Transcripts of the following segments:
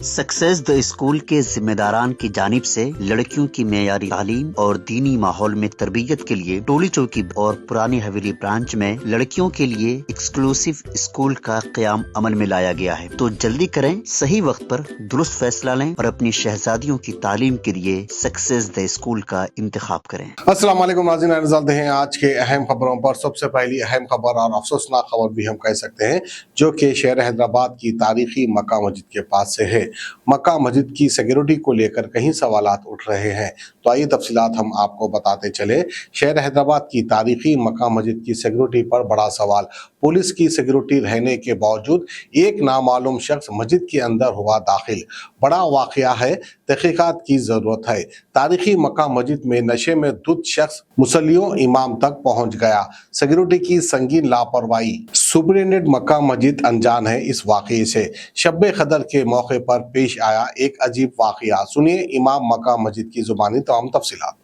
Success the school के जिम्मेदारान की जानिब से लड़कियों की मेयारी तालीम और दीनी माहौल में तरबियत के लिए टोली चौकी और पुरानी हवेली ब्रांच में लड़कियों के लिए एक्सक्लूसिव स्कूल का क़याम अमल में लाया गया है। तो जल्दी करें, सही वक्त पर दुरुस्त फैसला लें और अपनी शहजादियों की तालीम के लिए सक्सेस द स्कूल का इंतखाब करें। अस्सलाम वालेकुम नाज़रीन, नज़र हैं आज के अहम खबरों पर। सबसे पहली अहम खबर और अफसोसनाक खबर भी हम कह सकते हैं, जो कि शहर हैदराबाद की तारीखी मक्का मस्जिद के पास से है। मक्का मस्जिद की सिक्योरिटी को लेकर कई सवालात उठ रहे हैं, तो आइए तफसीलात हम आपको बताते चले। शहर हैदराबाद की तारीखी मक्का मस्जिद की सिक्योरिटी पर बड़ा सवाल। पुलिस की सिक्योरिटी रहने के बावजूद एक नामालूम शख्स मस्जिद के अंदर हुआ दाखिल। बड़ा वाक़या है, तहकीकात की जरूरत है। तारीखी मक्का मस्जिद में नशे में धुत शख्स मुसल्लियों इमाम तक पहुंच गया। सिक्योरिटी की संगीन लापरवाही। सुपरिटेंडेंट मक्का मस्जिद अनजान है इस वाक़ये से। शब्बे कदर के मौके पर पेश आया एक अजीब वाक़या। सुनिए इमाम मक्का मस्जिद की जुबानी तमाम तफसीलात।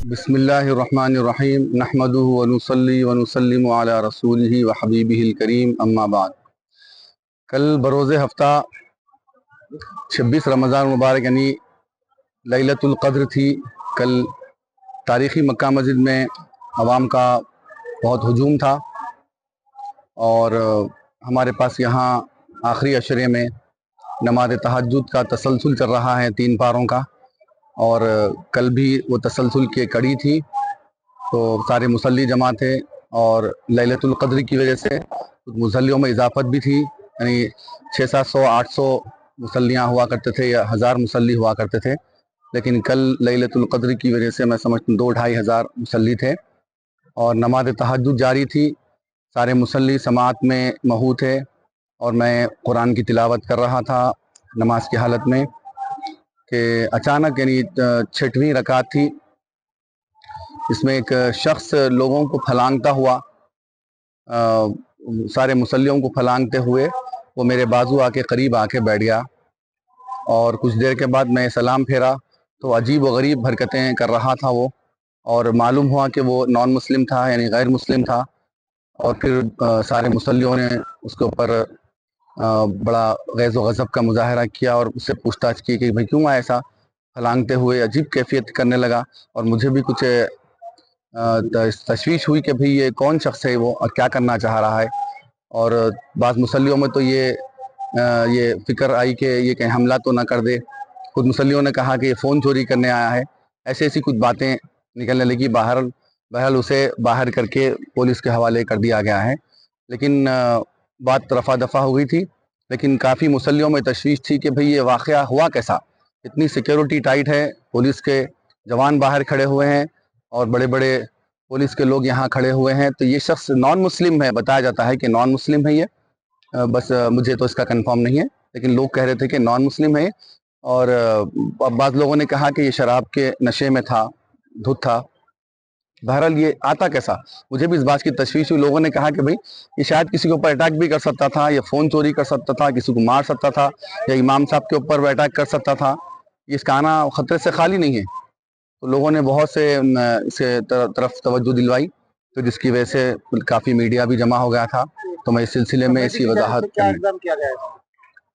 बिस्मिल्लाहिर्रहमानिर्रहीम नहमदुहु व नुसल्ली व नुसल्लिमु अला रसूलिही व हबीबिहिल करीम अम्मा बाद। कल बरोज़े हफ्ता 26 रमज़ान मुबारक यानी लैलतुल क़द्र थी। कल तारीख़ी मक्का मस्जिद में अवाम का बहुत हुजूम था और हमारे पास यहाँ आखिरी अशरे में नमाज तहज्जुद का तसलसल चल रहा है 3 पारों का, और कल भी वो तसलसल की कड़ी थी। तो सारे मुसल्ली जमा थे और लैलतुल क़द्र की वजह से मुसल्लियों में इजाफत भी थी, यानी 600-700-800 मुसल्लियाँ हुआ करते थे या 1000 मुसल्ली हुआ करते थे। लेकिन कल लैलतुल क़द्र की वजह से मैं समझता हूँ 2-2.5 हज़ार मुसल्ली थे और नमाज तहज्जुद जारी थी। सारे मुसल्ली समात में महू थे और मैं कुरान की तिलावत कर रहा था नमाज की हालत में कि अचानक, यानी 6वीं रकात थी, इसमें एक शख्स लोगों को फलांगता हुआ, सारे मुसल्लियों को फलांगते हुए वो मेरे बाजू आके करीब आके बैठ गया और कुछ देर के बाद मैं सलाम फेरा तो अजीब व गरीब हरकतें कर रहा था वो, और मालूम हुआ कि वो नॉन मुस्लिम था, यानी गैर मुस्लिम था। और फिर सारे मुसल्लियों ने उसके ऊपर बड़ा गैज़ व गज़ब का मुजाहरा किया और उससे पूछताछ की कि भाई क्यों ऐसा फलांगते हुए अजीब कैफियत करने लगा। और मुझे भी कुछ तशवीश हुई कि भाई ये कौन शख्स है वो और क्या करना चाह रहा है। और बाज़ मुसल्लियों में तो ये फ़िक्र आई कि ये कहीं हमला तो ना कर दे। खुद मुसल्लियों ने कहा कि ये फ़ोन चोरी करने आया है। ऐसी कुछ बातें निकलने लगी। बहरहाल उसे बाहर करके पुलिस के हवाले कर दिया गया है। लेकिन बात रफ़ा दफ़ा हो गई थी, लेकिन काफ़ी मुसल्लियों में तशवीश थी कि भाई ये वाक़या हुआ कैसा। इतनी सिक्योरिटी टाइट है, पुलिस के जवान बाहर खड़े हुए हैं और बड़े बड़े पुलिस के लोग यहाँ खड़े हुए हैं। तो ये शख्स नॉन मुस्लिम है, बताया जाता है कि नॉन मुस्लिम है ये, बस मुझे तो इसका कंफर्म नहीं है, लेकिन लोग कह रहे थे कि नॉन मुस्लिम है। और बाज़ लोगों ने कहा कि ये शराब के नशे में था, धुत था। बहरहाल ये आता कैसा, मुझे भी इस बात की तशवीश हुई। लोगों ने कहा कि भाई ये शायद किसी के ऊपर अटैक भी कर सकता था, या फ़ोन चोरी कर सकता था, किसी को मार सकता था, या इमाम साहब के ऊपर वो अटैक कर सकता था। इसका आना ख़तरे से खाली नहीं है। तो लोगों ने बहुत से इसके तरफ तवज्जो दिलवाई, तो जिसकी वजह से काफ़ी मीडिया भी जमा हो गया था। तो मैं इस सिलसिले में इसकी वजाहत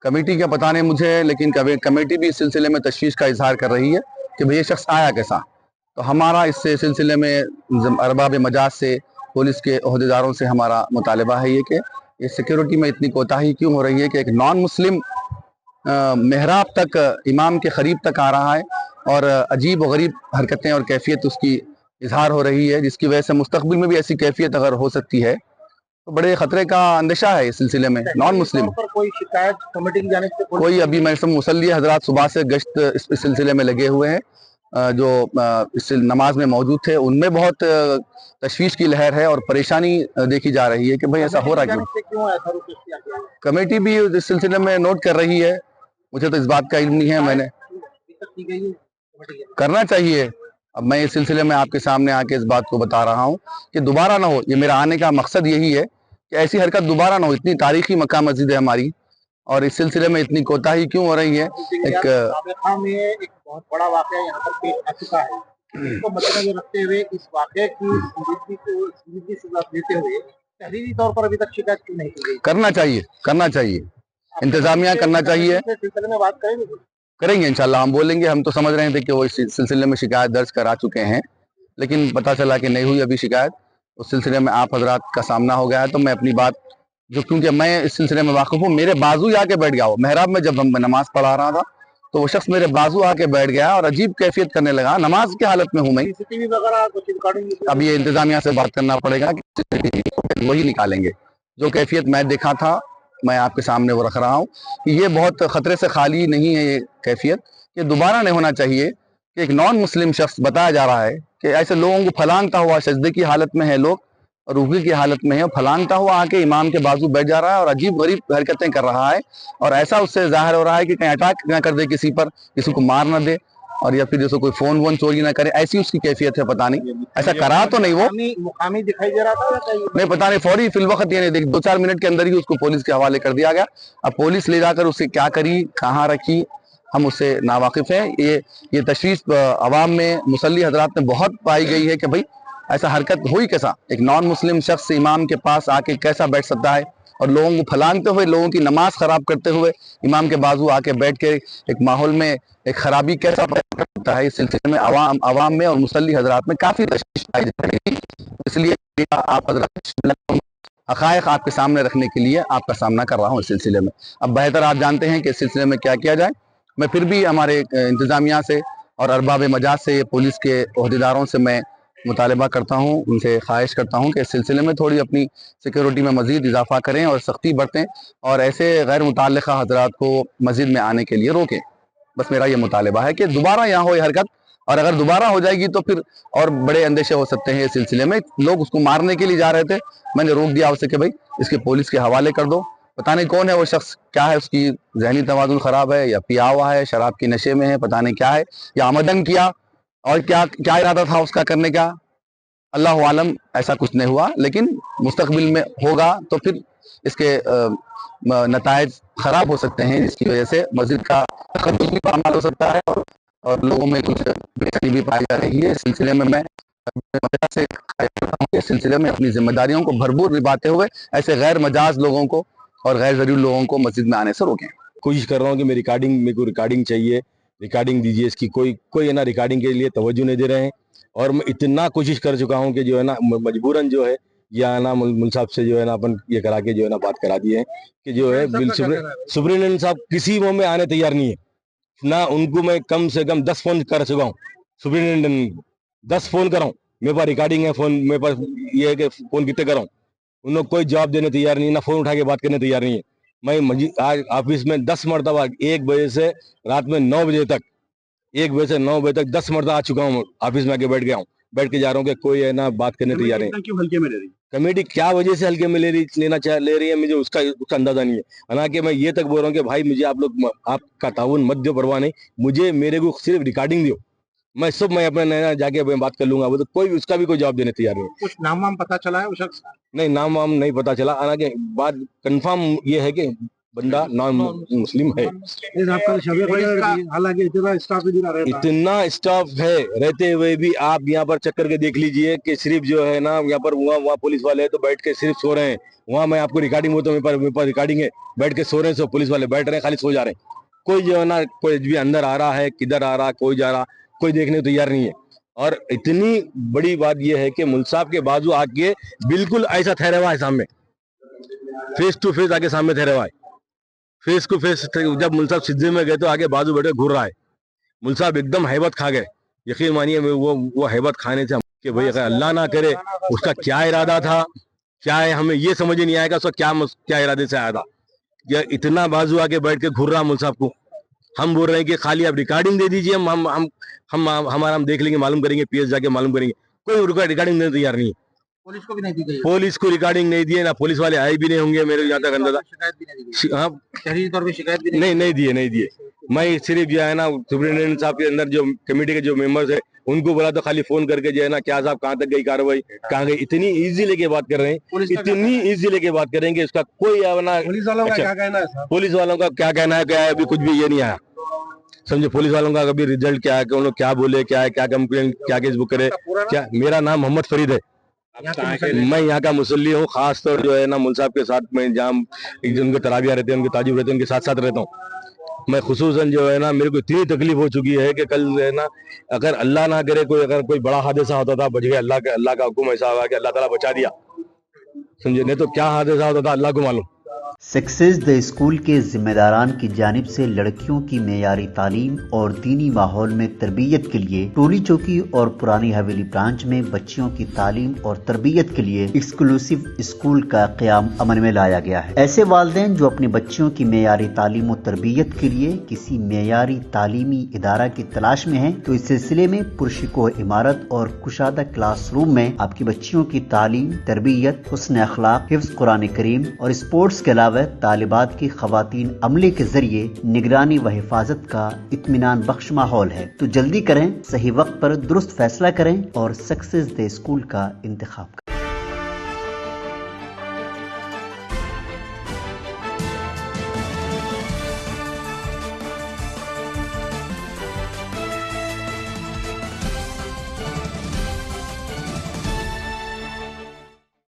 कमेटी का पता नहीं मुझे, लेकिन कमेटी भी इस सिलसिले में तशवीश का इजहार कर रही है कि भाई ये शख्स आया कैसा। तो हमारा इस सिलसिले में अरबाब मजाज से, पुलिस के ओहदेदारों से हमारा मुतालबा है ये कि इस सिक्योरिटी में इतनी कोताही क्यों हो रही है कि एक नॉन मुस्लिम मेहराब तक, इमाम के करीब तक आ रहा है और अजीब व गरीब हरकतें और कैफियत उसकी इजहार हो रही है, जिसकी वजह से मुस्तकबिल में भी ऐसी कैफियत अगर हो सकती है तो बड़े खतरे का अंदेशा है इस सिलसिले में। नॉन मुस्लिम कोई शिकायत कमेटी की जानिब से कोई अभी मैं सब मुसल्ली हजरात सुबह से गश्त इस सिलसिले में लगे हुए हैं, जो इस नमाज में मौजूद थे उनमें बहुत तशवीश की लहर है और परेशानी देखी जा रही है कि भाई ऐसा हो रहा क्यों। कमेटी भी इस सिलसिले में नोट कर रही है, मुझे तो इस बात का इल्म नहीं है। मैंने करना चाहिए। अब मैं इस सिलसिले में आपके सामने आके इस बात को बता रहा हूँ कि दोबारा ना हो। ये मेरा आने का मकसद यही है कि ऐसी हरकत दोबारा ना हो। इतनी तारीखी मक्का मस्जिद है हमारी और इस सिलसिले में इतनी कोताही क्यों हो रही है। एक बहुत बड़ा वाकया यहाँ पर पेश आ चुका है, इसको मद्देनजर रखते हुए इस वाकये की संजीदगी से देते हुए तहरीरी तौर पर अभी तक शिकायत क्यों नहीं की गई। करना चाहिए। इंतजामिया करना चाहिए। इस सिलसिले में बात करेंगे। करेंगे इंशाल्लाह, हम बोलेंगे। हम तो समझ रहे थे कि वो इस सिलसिले में शिकायत दर्ज करा चुके हैं, लेकिन पता चला कि नहीं हुई अभी शिकायत। उस सिलसिले में आप हजरात का सामना हो गया है, तो मैं अपनी बात जो, क्योंकि मैं इस सिलसिले में वाकिफ हूँ, मेरे बाजू ही आके बैठ गया वो मेहराब में। जब हम नमाज पढ़ा रहा था तो वो शख्स मेरे बाजू आके बैठ गया और अजीब कैफियत करने लगा। नमाज की हालत में हूँ मैं। सीसीटीवी वगैरह कुछ रिकॉर्डिंग अब ये इंतजामिया से बात करना पड़ेगा कि वही निकालेंगे। जो कैफियत मैं देखा था मैं आपके सामने वो रख रहा हूँ कि ये बहुत खतरे से खाली नहीं है। ये कैफियत ये दोबारा नहीं होना चाहिए कि एक नॉन मुस्लिम शख्स बताया जा रहा है कि ऐसे लोगों को फलांगता हुआ, सजदे की हालत में है लोग और रुकू की हालत में है, फलांगता हुआ आके इमाम के बाजू बैठ जा रहा है और अजीब गरीब हरकतें कर रहा है। और ऐसा उससे जाहिर हो रहा है कि कहीं अटैक ना कर दे किसी पर, किसी को मार ना दे, और या फिर जैसे कोई फोन वोन चोरी ना करे, ऐसी उसकी कैफियत है। पता नहीं ऐसा करा तो नहीं वो, मुकामी दिखाई दे रहा था या कहीं? नहीं पता नहीं। फौरी फिल वक्त ये नहीं देख, 2-4 मिनट के अंदर ही उसको पुलिस के हवाले कर दिया गया। अब पुलिस ले जाकर उसे क्या करी, कहाँ रखी, हम उससे नावाकिफ हैं। ये तशवीश अवाम में मुसल्ली हजरात में बहुत पाई गई है कि भाई ऐसा हरकत हुई कैसा, एक नॉन मुस्लिम शख्स इमाम के पास आके कैसा बैठ सकता है और लोगों को फलांगते हुए, लोगों की नमाज खराब करते हुए इमाम के बाजू आके बैठ के एक माहौल में एक खराबी कैसा पैदा कर सकता है। इस सिलसिले में अवाम में और मुसल्ली हजरात में काफी तशवीश पाई जा रही है। इसलिए आप हजरात हकायक आपके सामने रखने के लिए आपका सामना कर रहा हूँ इस सिलसिले में। अब बेहतर आप जानते हैं कि इस सिलसिले में क्या किया जाए। मैं फिर भी हमारे इंतजामिया से और अरबाब मजाज से, पुलिस के ओहदेदारों से मैं मुतालबा करता हूँ, उनसे ख्वाहिश करता हूँ कि इस सिलसिले में थोड़ी अपनी सिक्योरिटी में मज़ीद इजाफा करें और सख्ती बरतें और ऐसे गैर मुताल्लिक़ा हजरात को मस्जिद में आने के लिए रोकें। बस मेरा ये मुतालबा है कि दोबारा यहाँ हो ये हरकत, और अगर दोबारा हो जाएगी तो फिर और बड़े अंदेशे हो सकते हैं इस सिलसिले में। लोग उसको मारने के लिए जा रहे थे, मैंने रोक दिया उसे कि भाई इसके पुलिस के हवाले कर दो। पता नहीं कौन है वो शख्स, क्या है उसकी जहनी तवाज़ुन ख़राब है या पिया हुआ है, शराब की नशे में है, पता नहीं क्या है, या आमदन किया और क्या क्या इरादा था उसका करने का, अल्लाह आलम। ऐसा कुछ नहीं हुआ, लेकिन मुस्तकबिल में होगा तो फिर इसके नतायज खराब हो सकते हैं, जिसकी वजह से मस्जिद का तकद्दुस भी पामाल हो सकता है और लोगों में कुछ बेचैनी भी पाई जा रही है। इस सिलसिले में मैं से इस सिलसिले में अपनी जिम्मेदारियों को भरपूर निभाते हुए ऐसे गैर मजाज लोगों को और गैर जरूरी लोगों को मस्जिद में आने से रोकें। कोशिश कर रहा हूँ कि मेरे को रिकॉर्डिंग चाहिए, रिकॉर्डिंग दीजिए इसकी। कोई है ना रिकॉर्डिंग के लिए तवज्जो नहीं दे रहे हैं, और मैं इतना कोशिश कर चुका हूँ कि जो है ना मजबूरन जो है या ना मुल साहब से जो है ना अपन ये करा के जो है ना बात करा दी है कि जो है सुप्रीटेंडेंट साहब किसी वो में आने तैयार नहीं है ना। उनको मैं कम से कम 10 फोन कर चुका हूँ, सुप्रीटेंडेंट 10 फोन कराऊँ, मेरे पास रिकॉर्डिंग है, फोन मेरे पास ये है कि फोन कितने कराऊँ, उन लोग कोई जवाब देने तैयार नहीं, ना फोन उठा के बात करने तैयार नहीं है। मैं आज ऑफिस में 10 मरतबा 1 बजे से रात में 9 बजे तक 1 बजे से 9 बजे तक 10 मरतबा आ चुका हूँ, ऑफिस में आके बैठ गया हूँ, बैठ के जा रहा हूँ कि कोई है ना बात करने तैयार नहीं। क्यों हल्के में ले रही कमेटी क्या वजह से हल्के में ले रही है, मुझे उसका अंदाजा नहीं है। हालांकि मैं ये तक बोल रहा हूँ कि भाई मुझे आप लोग आपका ताउन मत दो, परवाह नहीं, मुझे मेरे को सिर्फ रिकॉर्डिंग दो, मैं अपने नैना जाके बात कर लूंगा। वो तो कोई उसका भी कोई जवाब देने तैयार नहीं। कुछ नाम वाम पता चला है उस शख्स? नहीं, नाम वाम नहीं पता चला। हालांकि बात कंफर्म ये है कि बंदा नॉन मुस्लिम है। हालांकि इतना स्टाफ है रहते हुए भी आप यहाँ पर चक्कर के देख लीजिए कि सिर्फ जो है ना यहाँ पर वहाँ पुलिस वाले तो बैठ के सिर्फ सो रहे हैं। वहाँ मैं आपको रिकॉर्डिंग हो तो मेरे पास रिकॉर्डिंग है, बैठ के सो रहे हैं, सो पुलिस वाले बैठ रहे हैं, खाली सो जा रहे हैं। कोई जो है ना कोई भी अंदर आ रहा है, किधर आ रहा, कोई जा रहा, कोई देखने को तैयार नहीं है। और इतनी बड़ी बात यह है कि मुल्क साहब के बाजू आके बिल्कुल ऐसा ठहरा हुआ है, सामने फेस टू फेस आके सामने ठहरा हुआ है, फेस टू फेस। जब मुल्क साहब सिद्धे में गए तो आगे बाजू बैठे घूर रहा है। मुल्क साहब एकदम हैबत खा गए, यकीन मानिए वो हैबत खाने से कि भाई अगर अल्लाह ना करे उसका क्या इरादा था, क्या है, हमें ये समझ ही नहीं आएगा उसका क्या इरादे से आया था। या इतना बाजू आके बैठ के घूर रहा मुल्क साहब को। हम बोल रहे हैं कि खाली आप रिकॉर्डिंग दे दीजिए, हम देख लेंगे, मालूम करेंगे, पीएस जाके मालूम करेंगे। कोई रिकॉर्डिंग देने तैयार नहीं है। पुलिस को भी नहीं दी गई? पुलिस को रिकॉर्डिंग नहीं दिए, ना पुलिस वाले आए भी नहीं होंगे मेरे यहाँ तक अंदाजा। शिकायत भी नहीं दी? हाँ, शहरी तौर पे शिकायत भी नहीं दिए। मैं सिर्फ जो है ना सुप्रीटेंडेंट साहब के अंदर जो कमेटी के जो मेंबर्स है उनको बोला तो खाली फोन करके जो है ना क्या साहब कहाँ तक गई कार्रवाई, कहाँ गई, इतनी इजी लेके बात कर रहे हैं, इतनी इजी लेके बात करेंगे उसका कोई पुलिस वालों का क्या कहना है? पुलिस वालों का क्या कहना है, क्या है, अभी कुछ भी ये नहीं आया। समझे, पुलिस वालों का कभी रिजल्ट क्या है, उन लोग क्या बोले, क्या है, क्या कंप्लेन, क्या केस बुक करे, क्या। मेरा नाम मोहम्मद फरीद है। मैं यहाँ का मुसल्ली हूँ, खास तौर जो है ना मुल साहब के साथ में जहाँ उनके तराबियाँ रहते हैं, उनके ताजुब रहते हैं, उनके साथ साथ रहता हूँ। मैं खुसूसन जो है ना मेरे को इतनी तकलीफ हो चुकी है कि कल जो है ना अगर अल्लाह ना करे अगर कोई बड़ा हादसा होता था, बच गया, अल्लाह का हुक्म ऐसा हुआ कि अल्लाह ताला बचा दिया, समझे, नहीं तो क्या हादसा होता था अल्लाह को मालूम। सक्सेस द स्कूल के जिम्मेदारान की जानिब से लड़कियों की मेयारी तालीम और दीनी माहौल में तरबियत के लिए टोली चौकी और पुरानी हवेली ब्रांच में बच्चियों की तालीम और तरबियत के लिए एक्सक्लूसिव स्कूल का क़याम अमल में लाया गया है। ऐसे वालिदैन जो अपने बच्चियों की मेयारी तालीम और तरबियत के लिए किसी मेयारी तालीमी इदारा की तलाश में हैं, तो इस सिलसिले में पुरशिकोह इमारत और कुशादा क्लास रूम में आपकी बच्चियों की तालीम, तरबियत, हुस्न अखलाक, हिफ्ज़ कुरान करीम और स्पोर्ट्स के अलावा तालिबात की खवातीन अमले के जरिए निगरानी व हिफाजत का इत्मीनान बख्श माहौल है। तो जल्दी करें, सही वक्त पर दुरुस्त फैसला करें और सक्सेस द स्कूल का इंतखाब करें।